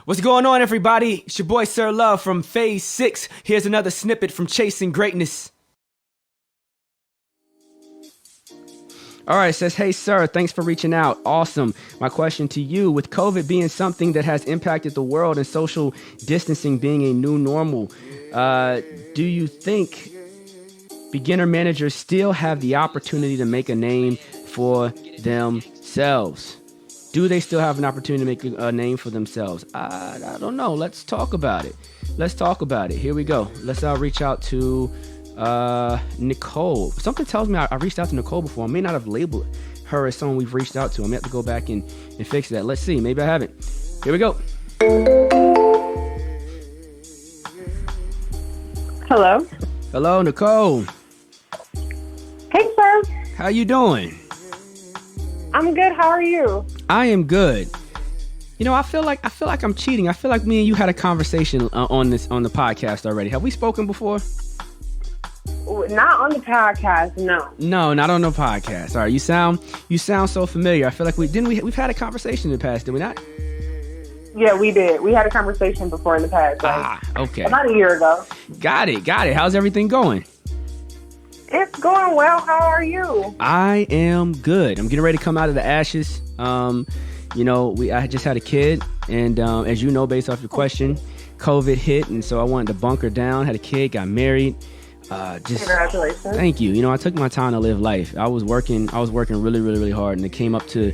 What's going on, everybody? It's your boy Sirr Love from Phase 6. Here's another snippet from Chasing Greatness. All right, it says, hey, Sir, thanks for reaching out. Awesome. My question to you, with COVID being something that has impacted the world and social distancing being a new normal, do you think beginner managers still have the opportunity to make a name for themselves? Do they still have an opportunity to make a name for themselves? I don't know. Let's talk about it. Here we go. Let's reach out to Nicole. Something tells me I reached out to Nicole before. I may not have labeled her as someone we've reached out to. I may have to go back and fix that. Let's see. Maybe I haven't. Here we go. Hello. Hello, Nicole. Hey, sir. How you doing? I'm good. How are you? I am good. You know, I feel like I'm cheating. I feel like me and you had a conversation on the podcast already. Have we spoken before? Not on the podcast, no. No, not on the podcast. All right, you sound so familiar. I feel like we've had a conversation in the past, did we not? Yeah, we did. We had a conversation before in the past. Okay. About a year ago. Got it. How's everything going? It's going well. How are you? I am good. I'm getting ready to come out of the ashes. I just had a kid, and as you know, based off your question, COVID hit, and so I wanted to bunker down. Had a kid, got married. Congratulations. Thank you. You know, I took my time to live life. I was working really, really, really hard, and it came up to,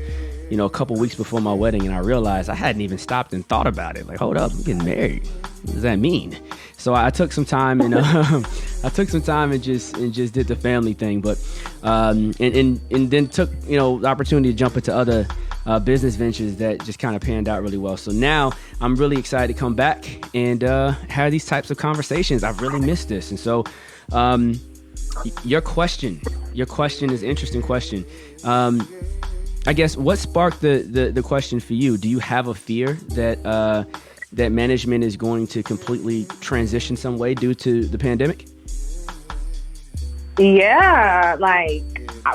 a couple weeks before my wedding, and I realized I hadn't even stopped and thought about it. Like, hold up, I'm getting married. What does that mean? So I took some time and just did the family thing, but and then took the opportunity to jump into other business ventures that just kind of panned out really well. So now I'm really excited to come back and have these types of conversations. I've really missed this, and so your question is an interesting question. I guess what sparked the question for you? Do you have a fear that management is going to completely transition some way due to the pandemic? Yeah, like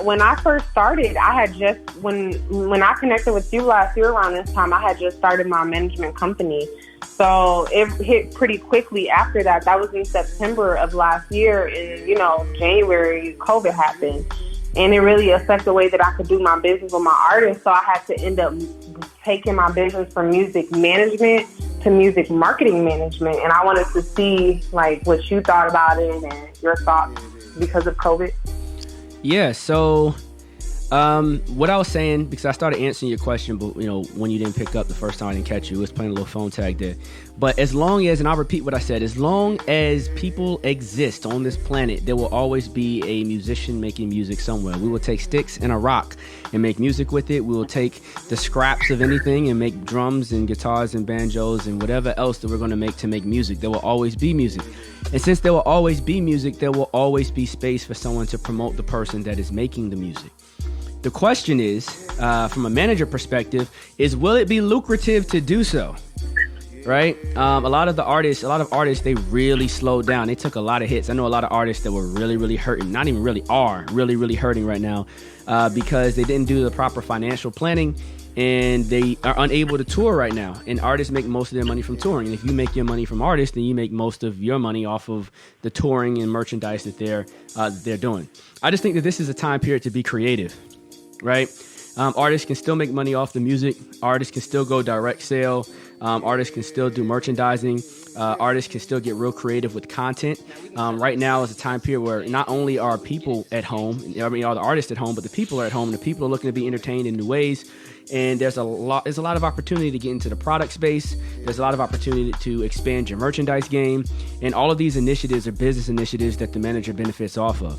when I first started, I had just when I connected with you last year around this time, I had just started my management company. So it hit pretty quickly after that. That was in September of last year. In January, COVID happened, and it really affected the way that I could do my business with my artists. So I had to end up taking my business from music management to music marketing management. And I wanted to see like what you thought about it and your thoughts because of COVID. Yeah. So what I was saying, because I started answering your question, but when you didn't pick up the first time, I didn't catch you. It was playing a little phone tag there. But as long as, and I'll repeat what I said, as long as people exist on this planet, there will always be a musician making music somewhere. We will take sticks and a rock and make music with it. We will take the scraps of anything and make drums and guitars and banjos and whatever else that we're going to make music. There will always be music. And since there will always be music, there will always be space for someone to promote the person that is making the music. The question is, from a manager perspective, is will it be lucrative to do so? Right? A lot of artists, they really slowed down. They took a lot of hits. I know a lot of artists that were really, really hurting, not even really are, really, really hurting right now because they didn't do the proper financial planning and they are unable to tour right now. And artists make most of their money from touring. And if you make your money from artists, then you make most of your money off of the touring and merchandise that they're doing. I just think that this is a time period to be creative. Right? Artists can still make money off the music. Artists can still go direct sale. Artists can still do merchandising. Artists can still get real creative with content. Right now is a time period where not only are people at home, are the artists at home, but the people are at home and the people are looking to be entertained in new ways. And there's a lot of opportunity to get into the product space. There's a lot of opportunity to expand your merchandise game. And all of these initiatives are business initiatives that the manager benefits off of.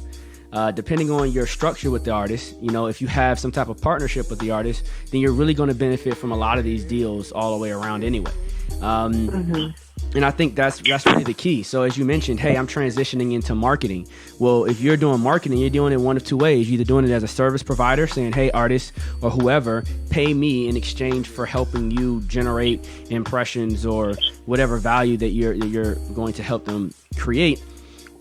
Depending on your structure with the artist, if you have some type of partnership with the artist, then you're really going to benefit from a lot of these deals all the way around anyway. And I think that's really the key. So as you mentioned, hey, I'm transitioning into marketing. Well, if you're doing marketing, you're doing it one of two ways. You're either doing it as a service provider saying, hey, artist or whoever, pay me in exchange for helping you generate impressions or whatever value that you're going to help them create.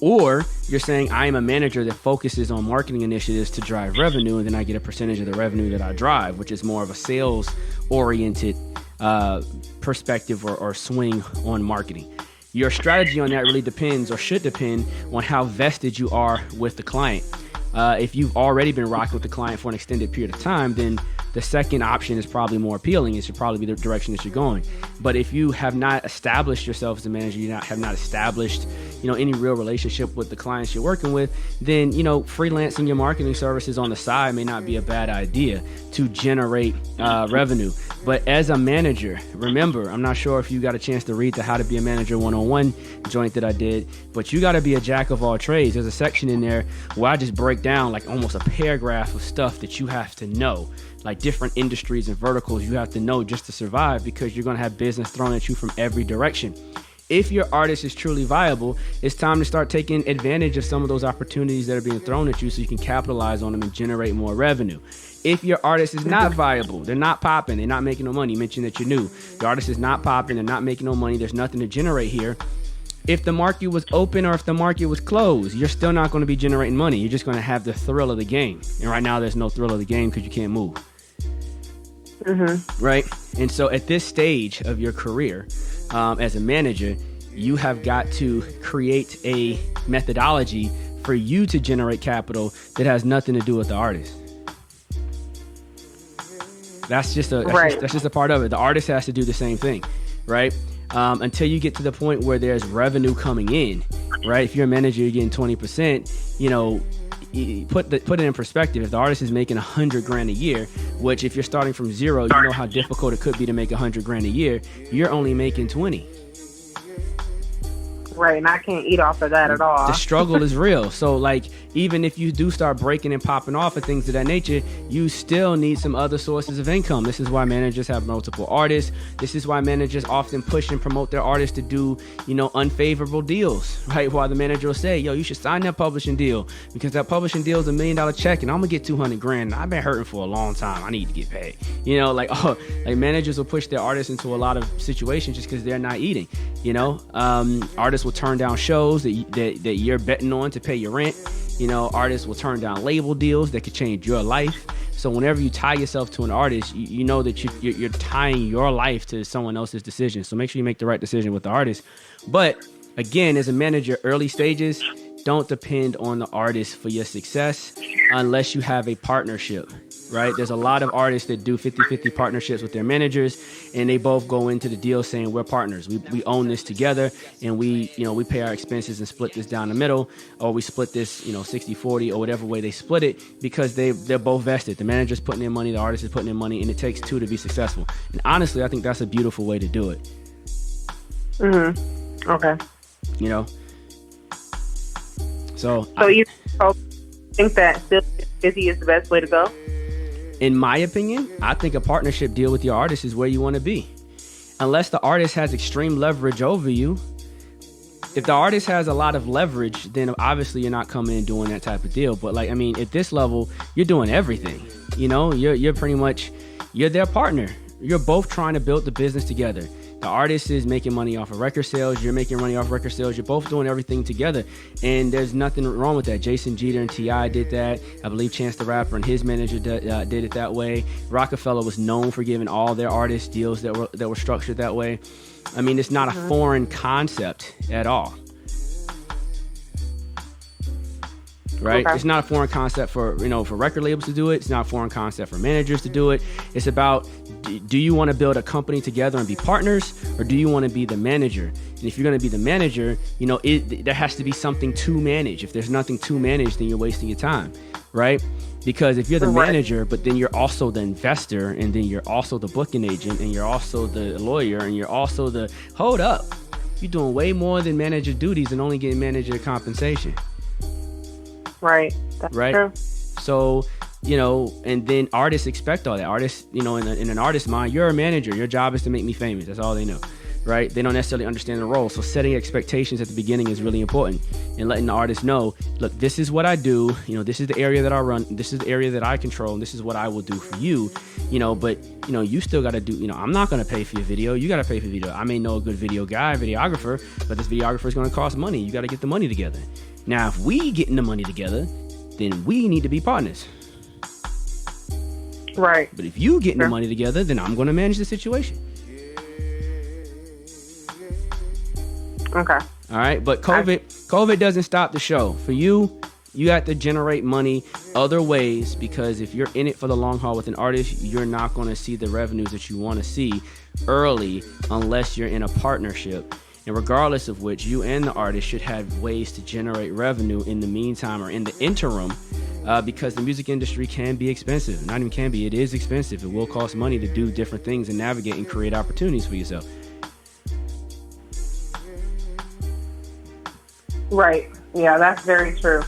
Or you're saying I am a manager that focuses on marketing initiatives to drive revenue, and then I get a percentage of the revenue that I drive, which is more of a sales-oriented perspective or swing on marketing. Your strategy on that really depends, or should depend, on how vested you are with the client. If you've already been rocking with the client for an extended period of time, then the second option is probably more appealing. It should probably be the direction that you're going. But if you have not established yourself as a manager, have not established, any real relationship with the clients you're working with, then, freelancing your marketing services on the side may not be a bad idea to generate revenue. But as a manager, remember, I'm not sure if you got a chance to read the How to Be a Manager 101 joint that I did, but you got to be a jack of all trades. There's a section in there where I just break down like almost a paragraph of stuff that you have to know, like different industries and verticals you have to know just to survive, because you're going to have business thrown at you from every direction. If your artist is truly viable, it's time to start taking advantage of some of those opportunities that are being thrown at you so you can capitalize on them and generate more revenue. If your artist is not viable, they're not popping, they're not making no money. You mentioned that you're new. The artist is not popping, they're not making no money, there's nothing to generate here. If the market was open or if the market was closed, you're still not going to be generating money. You're just going to have the thrill of the game. And right now there's no thrill of the game because you can't move. Mm-hmm. Right? And so at this stage of your career, as a manager, you have got to create a methodology for you to generate capital that has nothing to do with the artist. That's just a part of it. The artist has to do the same thing, right? Until you get to the point where there's revenue coming in, right? If you're a manager, you're getting 20%, put it in perspective. If the artist is making $100,000 a year, which if you're starting from zero, you know how difficult it could be to make $100,000 a year. You're only making 20. Right, and I can't eat off of that at all. The struggle is real. So, like, even if you do start breaking and popping off and things of that nature, you still need some other sources of income. This is why managers have multiple artists. This is why managers often push and promote their artists to do, unfavorable deals, right? While the manager will say, yo, you should sign that publishing deal because that publishing deal is $1 million check and I'm gonna get $200,000. I've been hurting for a long time. I need to get paid. Managers will push their artists into a lot of situations just because they're not eating. Artists will turn down shows that you're betting on to pay your rent. Artists will turn down label deals that could change your life. So whenever you tie yourself to an artist, you know that you're tying your life to someone else's decision. So make sure you make the right decision with the artist. But again, as a manager, early stages, don't depend on the artist for your success unless you have a partnership. Right? There's a lot of artists that do 50-50 partnerships with their managers, and they both go into the deal saying we're partners. We own this together, and we pay our expenses and split this down the middle, or we split this 60-40 or whatever way they split it, because they're both vested. The manager's putting in money, the artist is putting in money, and it takes two to be successful. And honestly, I think that's a beautiful way to do it. Mm-hmm. Okay. So you think that still 50 is the best way to go? In my opinion, I think a partnership deal with your artist is where you want to be. Unless the artist has extreme leverage over you. If the artist has a lot of leverage, then obviously you're not coming in doing that type of deal. But at this level, you're doing everything. You're pretty much, you're their partner. You're both trying to build the business together. The artist is making money off of record sales. You're making money off of record sales. You're both doing everything together. And there's nothing wrong with that. Jason Jeter and T.I. did that. I believe Chance the Rapper and his manager did it that way. Rockefeller was known for giving all their artists deals that were structured that way. It's not a foreign concept at all. Right? Okay. It's not a foreign concept for record labels to do it. It's not a foreign concept for managers to do it. It's about, do you want to build a company together and be partners, or do you want to be the manager? And if you're going to be the manager, there has to be something to manage. If there's nothing to manage, then you're wasting your time, right? Because if you're the manager, but then you're also the investor, and then you're also the booking agent, and you're also the lawyer, and you're also hold up. You're doing way more than manager duties and only getting manager compensation. Right. That's true. So, and then artists expect all that. Artists, in an artist's mind, you're a manager. Your job is to make me famous. That's all they know, right? They don't necessarily understand the role. So setting expectations at the beginning is really important, and letting the artist know, look, this is what I do. This is the area that I run. This is the area that I control. And this is what I will do for you. But you still got to do. I'm not going to pay for your video. You got to pay for video. I may know a good videographer, but this videographer is going to cost money. You got to get the money together. Now, if we getting the money together, then we need to be partners. Right. But if you getting the money together, then I'm going to manage the situation. Okay. All right. But COVID doesn't stop the show. For you, you have to generate money other ways, because if you're in it for the long haul with an artist, you're not going to see the revenues that you want to see early unless you're in a partnership. And regardless of which, you and the artist should have ways to generate revenue in the meantime or in the interim, because the music industry can be expensive. Not even can be, it is expensive. It will cost money to do different things and navigate and create opportunities for yourself. Right. Yeah, that's very true.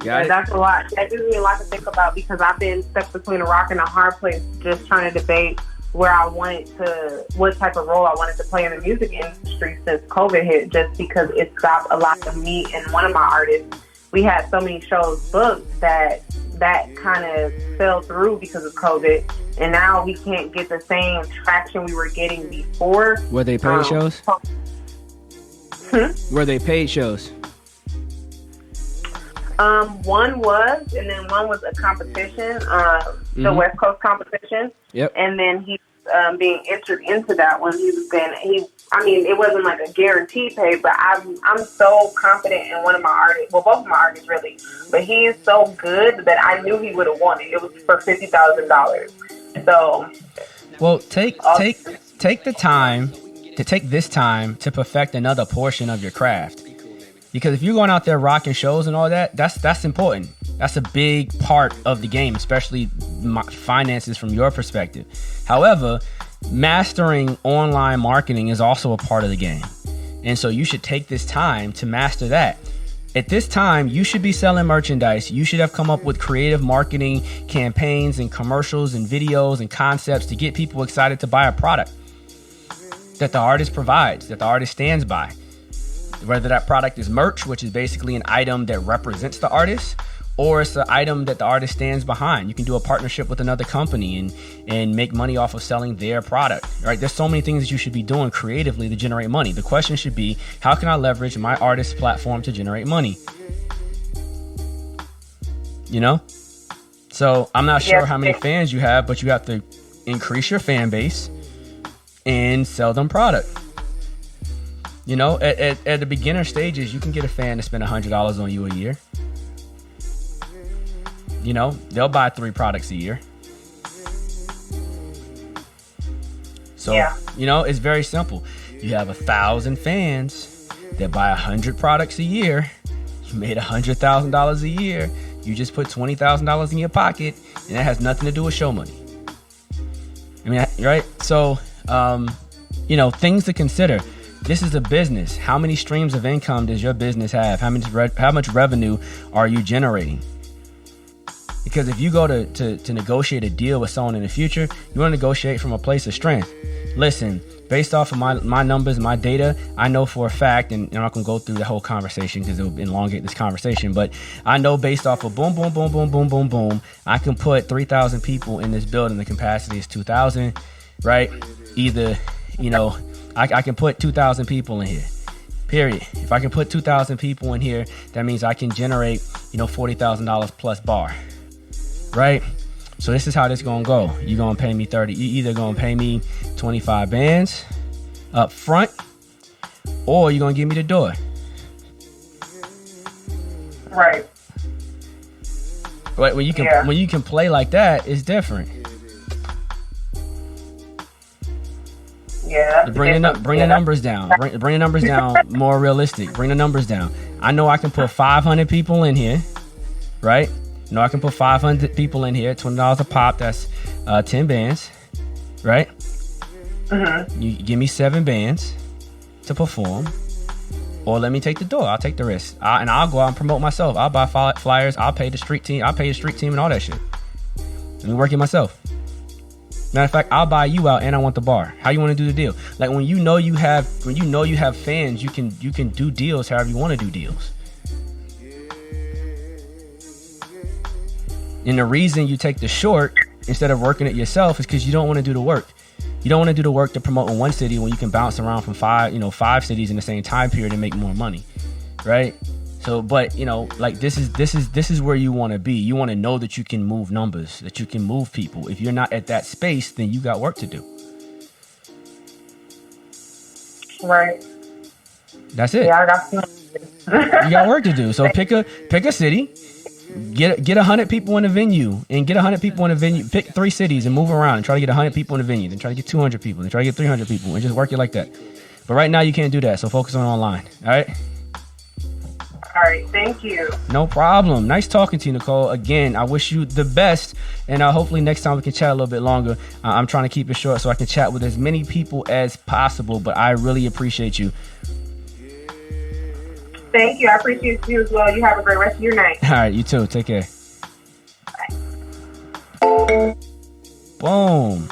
Yeah, that's a lot. That gives me a lot to think about, because I've been stuck between a rock and a hard place, just trying to debate what type of role I wanted to play in the music industry since COVID hit, just because it stopped a lot of me and one of my artists. We had so many shows booked that kind of fell through because of COVID, and now we can't get the same traction we were getting before. Were they paid shows? Were they paid shows? One was, and then one was a competition, the West Coast competition. Yep. And then he's being entered into that one. It wasn't like a guaranteed pay, but I'm so confident in one of my artists. Well, both of my artists really, but he is so good that I knew he would have won it. It was for $50,000. So, well, take the time to take this time to perfect another portion of your craft. Because if you're going out there rocking shows and all that, that's important. That's a big part of the game, especially finances from your perspective. However, mastering online marketing is also a part of the game. And so you should take this time to master that. At this time, you should be selling merchandise. You should have come up with creative marketing campaigns and commercials and videos and concepts to get people excited to buy a product that the artist provides, that the artist stands by. Whether that product is merch, which is basically an item that represents the artist, or it's an item that the artist stands behind. You can do a partnership with another company and make money off of selling their product, right? There's so many things that you should be doing creatively to generate money. The question should be, how can I leverage my artist platform to generate money? You know? So I'm not sure how many fans you have, but you have to increase your fan base and sell them product. You know, at the beginner stages, you can get a fan to spend $100 on you a year. You know, they'll buy 3 products a year. So, you know, it's very simple. You have 1,000 fans that buy 100 products a year. You made $100,000 a year. You just put $20,000 in your pocket, and that has nothing to do with show money. I mean, right? So, you know, things to consider. This is a business. How many streams of income does your business have? How much revenue are you generating? Because if you go to negotiate a deal with someone in the future, you want to negotiate from a place of strength. Listen, based off of my numbers, my data, I know for a fact, and I'm not going to go through the whole conversation because it will elongate this conversation, but I know based off of boom, boom, boom, boom, boom, boom, boom, I can put 3,000 people in this building. The capacity is 2,000, right? Either, you know, I can put 2,000 people in here, period. If I can put 2,000 people in here, that means I can generate, you know, $40,000 plus bar, right? So this is how this gonna go. You're gonna pay me 30. You either gonna pay me 25 bands up front, or you're gonna give me the door. Right. But when you can play like that, it's different. Yeah. Bring the numbers down. Bring the numbers down. More realistic. Bring the numbers down. I know I can put 500 people in here, right? I know I can put 500 people in here. $20 a pop. That's 10 bands, right? Mm-hmm. You give me 7 bands to perform, or let me take the door. I'll take the risk, and I'll go out and promote myself. I'll buy flyers. I'll pay the street team. I'll pay the street team and all that shit. Let me work it myself. Matter of fact, I'll buy you out, and I want the bar. How you want to do the deal? Like when you know you have fans, you can do deals however you want to do deals. And the reason you take the short instead of working it yourself is because you don't want to do the work. You don't want to do the work to promote in one city when you can bounce around from 5 cities in the same time period and make more money, right? So, but you know, like this is where you want to be. You want to know that you can move numbers, that you can move people. If you're not at that space, then you got work to do. Right. That's it. Yeah, I got some. You got work to do. So pick a city, get 100 people in the venue, and get 100 people in the venue. Pick 3 cities and move around and try to get 100 people in the venue. Then try to get 200 people. Then try to get 300 people, and just work it like that. But right now you can't do that. So focus on online. All right. All right, thank you. No problem. Nice talking to you, Nicole. Again, I wish you the best, and hopefully next time we can chat a little bit longer. I'm trying to keep it short so I can chat with as many people as possible, but I really appreciate you. Thank you. I appreciate you as well. You have a great rest of your night. All right, you too. Take care. Bye. Boom.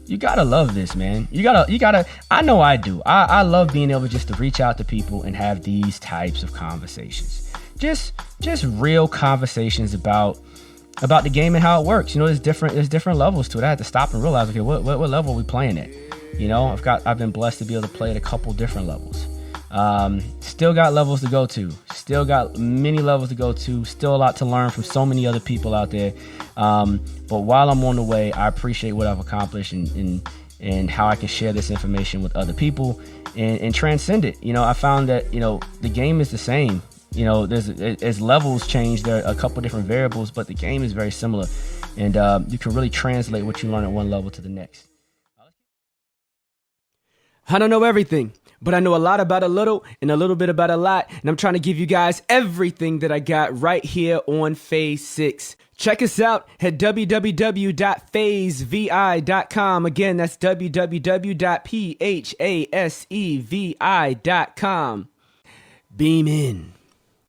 You gotta love this, man. You gotta, I know I do. I love being able just to reach out to people and have these types of conversations. Just real conversations about the game and how it works. You know, there's different levels to it. I had to stop and realize, okay, what level are we playing at? You know, I've been blessed to be able to play at a couple different levels. Still got levels to go to. Still got many levels to go to. Still a lot to learn from so many other people out there. But while I'm on the way, I appreciate what I've accomplished and how I can share this information with other people and transcend it. You know, I found that, you know, the game is the same. You know, as levels change, there are a couple different variables, but the game is very similar. And you can really translate what you learn at one level to the next. I don't know everything, but I know a lot about a little and a little bit about a lot. And I'm trying to give you guys everything that I got right here on Phase 6. Check us out at www.phasevi.com. Again, that's www.phasevi.com. Beam in.